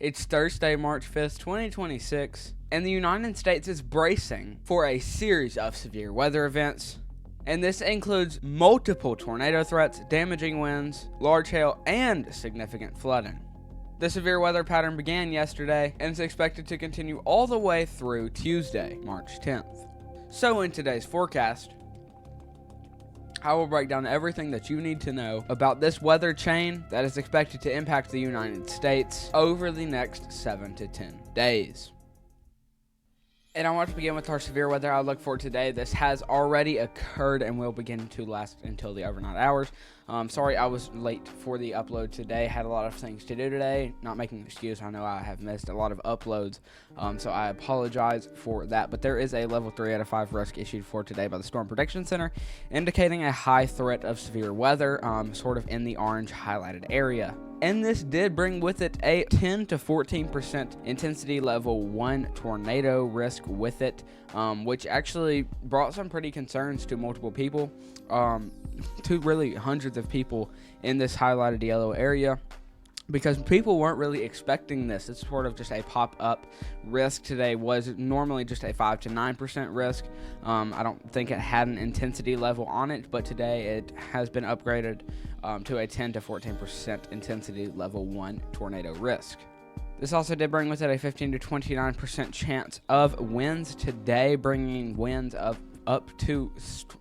It's Thursday, March 5th, 2026, and the United States is bracing for a series of severe weather events. And this includes multiple tornado threats, damaging winds, large hail, and significant flooding. The severe weather pattern began yesterday and is expected to continue all the way through Tuesday, March 10th. So in today's forecast, I will break down everything that you need to know about this weather chain that is expected to impact the United States over the next 7 to 10 days. And I want to begin with our severe weather outlook for today. This has already occurred and will begin to last until the overnight hours. Sorry I was late for the upload today. Had a lot of things to do today. Not making an excuse. I know I have missed a lot of uploads, so I apologize for that. But there is a level 3 out of 5 risk issued for today by the Storm Prediction Center, indicating a high threat of severe weather, sort of in the orange highlighted area. And this did bring with it a 10 to 14% intensity level 1 tornado risk with it, which actually brought some pretty concerns to multiple people, to really hundreds of people in this highlighted yellow area, because people weren't really expecting this. It's sort of just a pop-up risk. Today was normally just a 5 to 9% risk. I don't think it had an intensity level on it, but today it has been upgraded to a 10 to 14% intensity level 1 tornado risk. This also did bring with it a 15 to 29% chance of winds today, bringing winds of up to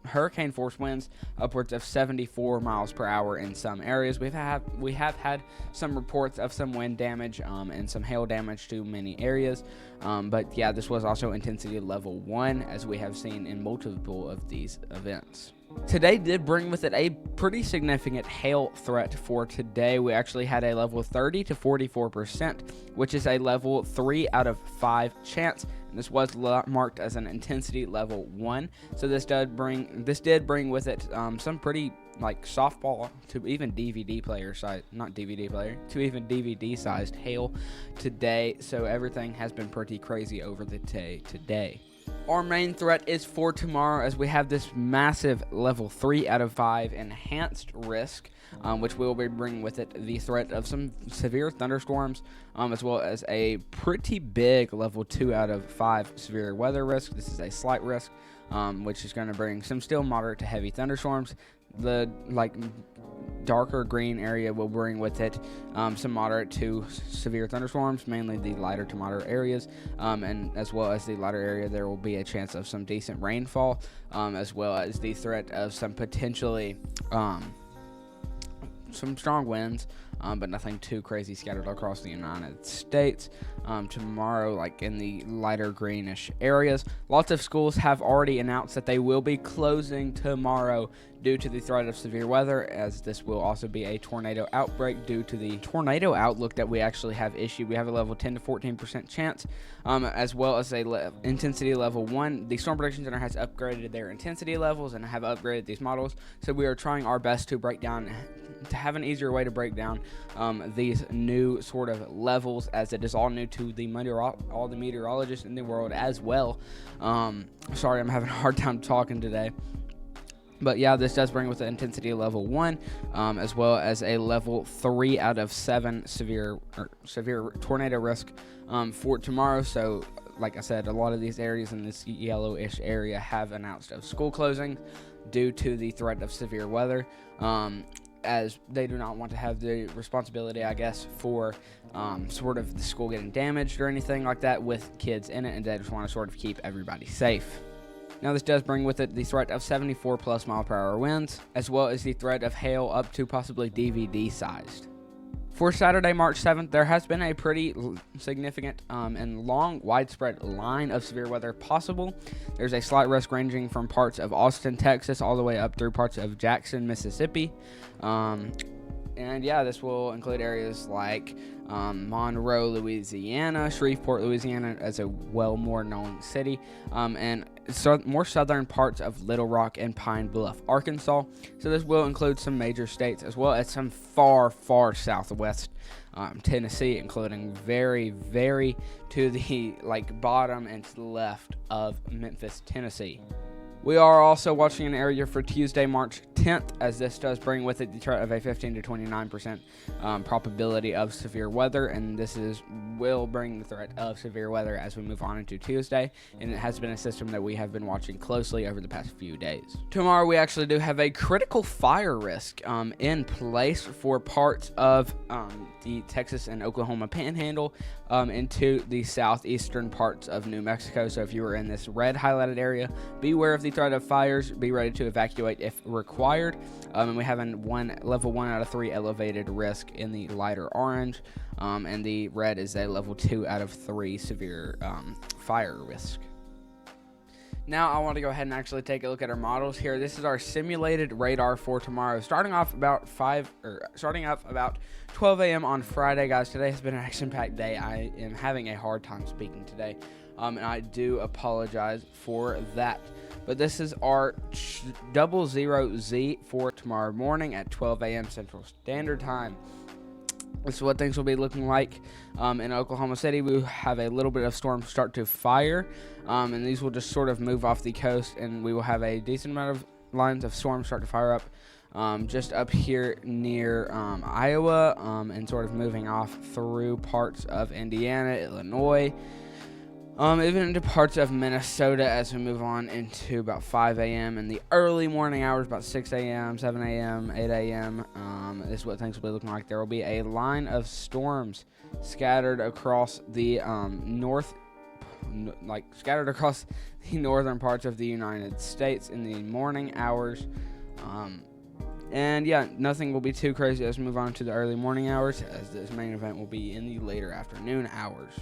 hurricane force winds upwards of 74 miles per hour in some areas. We have had some reports of some wind damage and some hail damage to many areas, but yeah, this was also intensity level 1, as we have seen in multiple of these events. Today did bring with it a pretty significant hail threat for today. We actually had a level 30 to 44%, which is a level 3 out of 5 chance. And this was marked as an intensity level 1. So this did bring with it some pretty like softball to even DVD player size, not DVD player, to even DVD sized hail today. So everything has been pretty crazy over the day today. Our main threat is for tomorrow, as we have this massive level 3 out of 5 enhanced risk, which will be bringing with it the threat of some severe thunderstorms, as well as a pretty big level 2 out of 5 severe weather risk. This is a slight risk, which is going to bring some still moderate to heavy thunderstorms. The darker green area will bring with it some moderate to severe thunderstorms, mainly the lighter to moderate areas, and as well as the lighter area, there will be a chance of some decent rainfall, as well as the threat of some potentially some strong winds, but nothing too crazy scattered across the United States. Tomorrow, like in the lighter greenish areas, lots of schools have already announced that they will be closing tomorrow due to the threat of severe weather, as this will also be a tornado outbreak due to the tornado outlook that we actually have issued. We have a level 10 to 14% chance, as well as a intensity level 1. The Storm Prediction Center has upgraded their intensity levels and have upgraded these models, so we are trying our best to have an easier way to break down these new sort of levels, as it is all new to all the meteorologists in the world as well. Sorry, I'm having a hard time talking today. But yeah, this does bring with the intensity level 1, as well as a level 3 out of 7 severe tornado risk for tomorrow. So, like I said, a lot of these areas in this yellowish area have announced of school closing due to the threat of severe weather, as they do not want to have the responsibility, I guess, for sort of the school getting damaged or anything like that with kids in it, and they just want to sort of keep everybody safe. Now, this does bring with it the threat of 74 plus mile per hour winds, as well as the threat of hail up to possibly DVD sized. For Saturday, March 7th, there has been a pretty significant and long widespread line of severe weather possible. There's a slight risk ranging from parts of Austin, Texas, all the way up through parts of Jackson, Mississippi. And yeah, this will include areas like Monroe, Louisiana, Shreveport, Louisiana, as a more known city, and more southern parts of Little Rock and Pine Bluff, Arkansas. So this will include some major states, as well as some far, far southwest Tennessee, including very, very to the bottom and to the left of Memphis, Tennessee. We are also watching an area for Tuesday, March 10th, as this does bring with it the threat of a 15 to 29% probability of severe weather, and this will bring the threat of severe weather as we move on into Tuesday, and it has been a system that we have been watching closely over the past few days. Tomorrow, we actually do have a critical fire risk in place for parts of the Texas and Oklahoma Panhandle into the southeastern parts of New Mexico. So if you are in this red highlighted area, beware of the threat of fires. Be ready to evacuate if required. And we have a level 1 out of 3 elevated risk in the lighter orange, and the red is a level 2 out of 3 severe fire risk. Now I want to go ahead and actually take a look at our models here. This is our simulated radar for tomorrow, starting off about 12 a.m. on Friday, guys. Today has been an action-packed day. I am having a hard time speaking today, and I do apologize for that. But this is our 00Z for tomorrow morning at 12 a.m. Central Standard Time. This is what things will be looking like in Oklahoma City. We have a little bit of storms start to fire, and these will just sort of move off the coast, and we will have a decent amount of lines of storms start to fire up just up here near Iowa, and sort of moving off through parts of Indiana, Illinois, even into parts of Minnesota as we move on into about 5 a.m. in the early morning hours, about 6 a.m., 7 a.m., 8 a.m. This is what things will be looking like. There will be a line of storms scattered across the northern parts of the United States in the morning hours. And yeah, nothing will be too crazy as we move on to the early morning hours, as this main event will be in the later afternoon hours.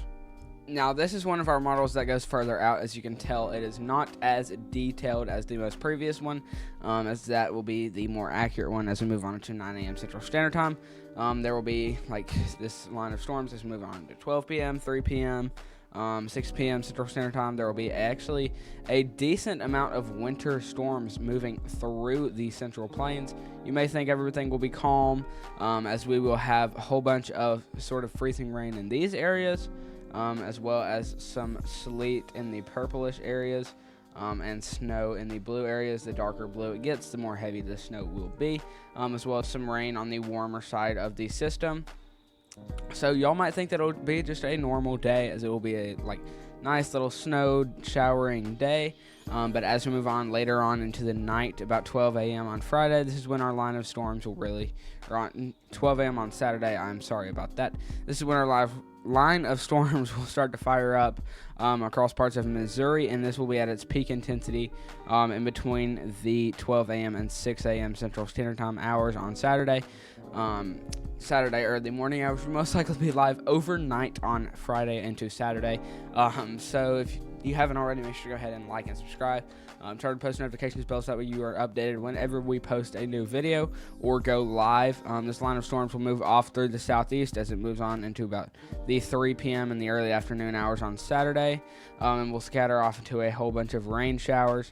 Now, this is one of our models that goes further out. As you can tell, it is not as detailed as the most previous one, as that will be the more accurate one as we move on to 9 a.m. Central Standard Time. There will be, like, this line of storms as we move on to 12 p.m., 3 p.m., 6 p.m. Central Standard Time. There will be actually a decent amount of winter storms moving through the Central Plains. You may think everything will be calm, as we will have a whole bunch of sort of freezing rain in these areas, as well as some sleet in the purplish areas, and snow in the blue areas. The darker blue it gets, the more heavy the snow will be, as well as some rain on the warmer side of the system. So y'all might think that it'll be just a normal day, as it will be a nice little snow showering day. But as we move on later on into the night, about 12 a.m. on Friday, this is when our line of storms will really, or on 12 a.m. on Saturday, I'm sorry about that. This is when our line of storms will start to fire up across parts of Missouri, and this will be at its peak intensity in between the 12 a.m. and 6 a.m. Central Standard Time hours on Saturday. Saturday early morning hours will most likely be live overnight on Friday into Saturday. So if you haven't already, make sure to go ahead and like and subscribe. Turn on post notifications bells, that way you are updated whenever we post a new video or go live. This line of storms will move off through the southeast as it moves on into about the 3 p.m. in the early afternoon hours on Saturday, and will scatter off into a whole bunch of rain showers.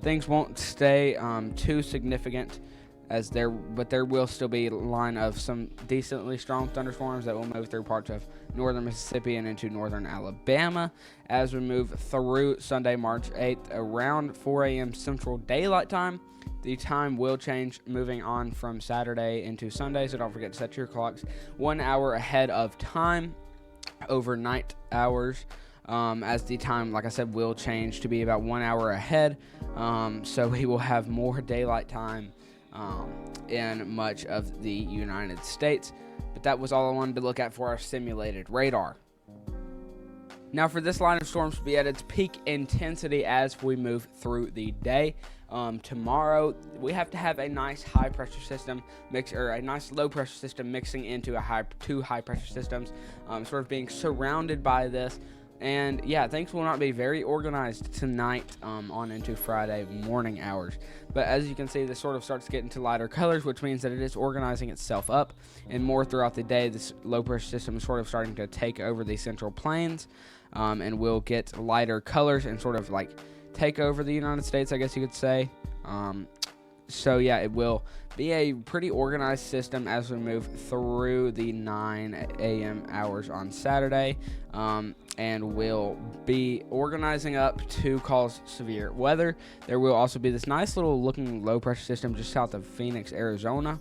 Things won't stay too significant, but there will still be a line of some decently strong thunderstorms that will move through parts of northern Mississippi and into northern Alabama as we move through Sunday, March 8th, around 4 a.m. Central Daylight Time. The time will change moving on from Saturday into Sunday, so don't forget to set your clocks 1 hour ahead of time, overnight hours, as the time, like I said, will change to be about 1 hour ahead. So we will have more daylight time in much of the United States. But that was all I wanted to look at for our simulated radar. Now, for this line of storms to be at its peak intensity as we move through the day, tomorrow we have to have a nice high pressure system a nice low pressure system mixing into two high pressure systems, sort of being surrounded by this. And yeah, things will not be very organized tonight on into Friday morning hours. But as you can see, this sort of starts getting to lighter colors, which means that it is organizing itself up. And more throughout the day, this low pressure system is sort of starting to take over the Central Plains, and will get lighter colors and sort of like take over the United States, I guess you could say. So yeah, it will be a pretty organized system as we move through the 9 a.m. hours on Saturday. and will be organizing up to cause severe weather. There will also be this nice little looking low pressure system just south of Phoenix, Arizona,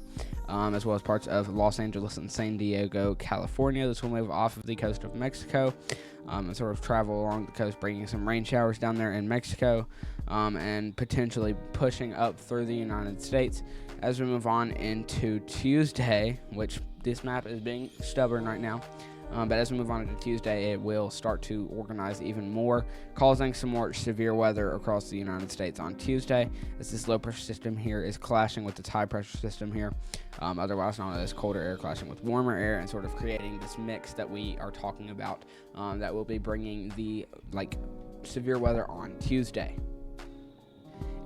as well as parts of Los Angeles and San Diego, California. This will move off of the coast of Mexico and sort of travel along the coast, bringing some rain showers down there in Mexico, and potentially pushing up through the United States as we move on into Tuesday, which this map is being stubborn right now. But as we move on into Tuesday, it will start to organize even more, causing some more severe weather across the United States on Tuesday, as this low pressure system here is clashing with this high pressure system here, otherwise known as colder air clashing with warmer air, and sort of creating this mix that we are talking about, that will be bringing the severe weather on Tuesday.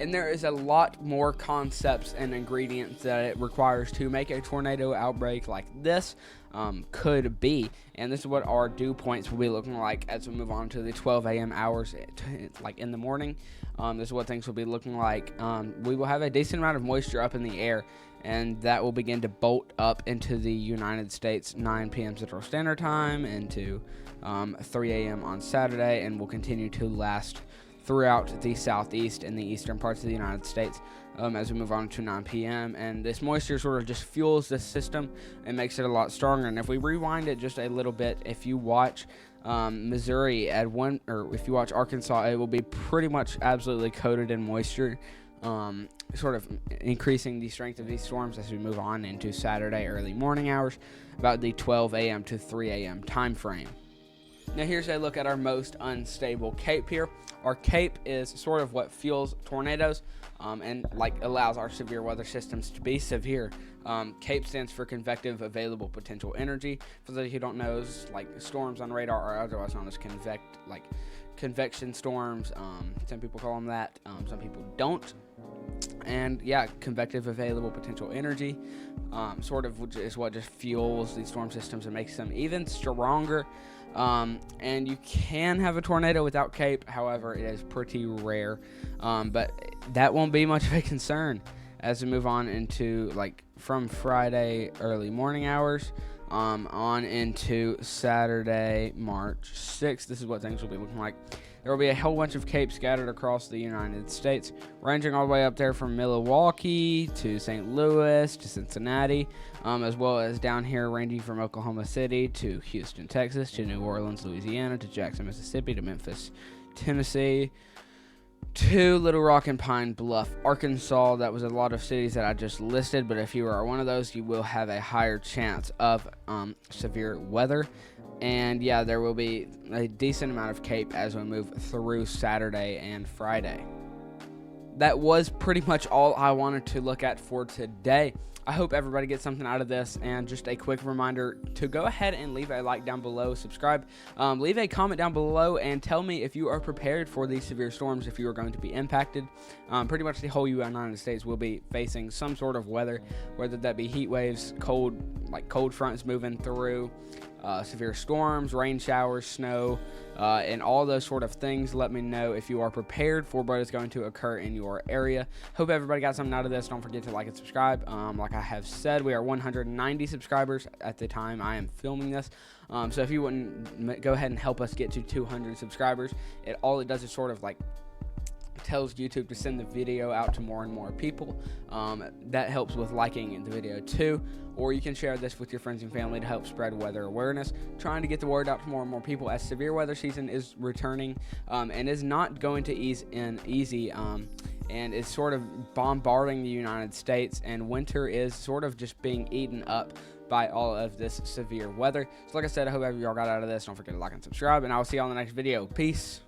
And there is a lot more concepts and ingredients that it requires to make a tornado outbreak like this could be. And this is what our dew points will be looking like as we move on to the 12 a.m. hours, like in the morning. This is what things will be looking like. We will have a decent amount of moisture up in the air, and that will begin to bolt up into the United States 9 p.m. Central Standard Time into 3 a.m. on Saturday, and will continue to last throughout the southeast and the eastern parts of the United States as we move on to 9 p.m. And this moisture sort of just fuels the system and makes it a lot stronger. And if we rewind it just a little bit, if you watch Missouri at one, or if you watch Arkansas, it will be pretty much absolutely coated in moisture, sort of increasing the strength of these storms as we move on into Saturday early morning hours, about the 12 a.m. to 3 a.m. time frame. Now here's a look at our most unstable cape here. Our cape is sort of what fuels tornadoes and allows our severe weather systems to be severe. CAPE stands for Convective Available Potential Energy. For those who don't know, storms on radar are otherwise known as convection storms. Some people call them that, some people don't. And yeah, convective available potential energy sort of is what just fuels these storm systems and makes them even stronger. And you can have a tornado without CAPE, however, it is pretty rare. But that won't be much of a concern as we move on into from Friday early morning hours on into Saturday, March 6th. This is what things will be looking like. There will be a whole bunch of CAPE scattered across the United States, ranging all the way up there from Milwaukee to St. Louis to Cincinnati, as well as down here ranging from Oklahoma City to Houston, Texas, to New Orleans, Louisiana, to Jackson, Mississippi, to Memphis, Tennessee, to Little Rock and Pine Bluff, Arkansas. That was a lot of cities that I just listed, but if you are one of those, you will have a higher chance of severe weather. And yeah, there will be a decent amount of CAPE as we move through Saturday and Friday. That was pretty much all I wanted to look at for today. I hope everybody gets something out of this, and just a quick reminder to go ahead and leave a like down below, subscribe, leave a comment down below, and tell me if you are prepared for these severe storms, if you are going to be impacted. Pretty much the whole United States will be facing some sort of weather, whether that be heat waves, cold fronts moving through, severe storms, rain showers, snow, and all those sort of things. Let me know if you are prepared for what is going to occur in your area. Hope everybody got something out of this. Don't forget to like and subscribe. Like I have said, we are 190 subscribers at the time I am filming this. So if you wouldn't go ahead and help us get to 200 subscribers, all it does is sort of tells YouTube to send the video out to more and more people. That helps with liking the video too, or you can share this with your friends and family to help spread weather awareness, trying to get the word out to more and more people as severe weather season is returning, and is not going to ease in easy, and is sort of bombarding the United States, and winter is sort of just being eaten up by all of this severe weather. So like I said, I hope y'all got out of this. Don't forget to like and subscribe, and I will see y'all in the next video. Peace.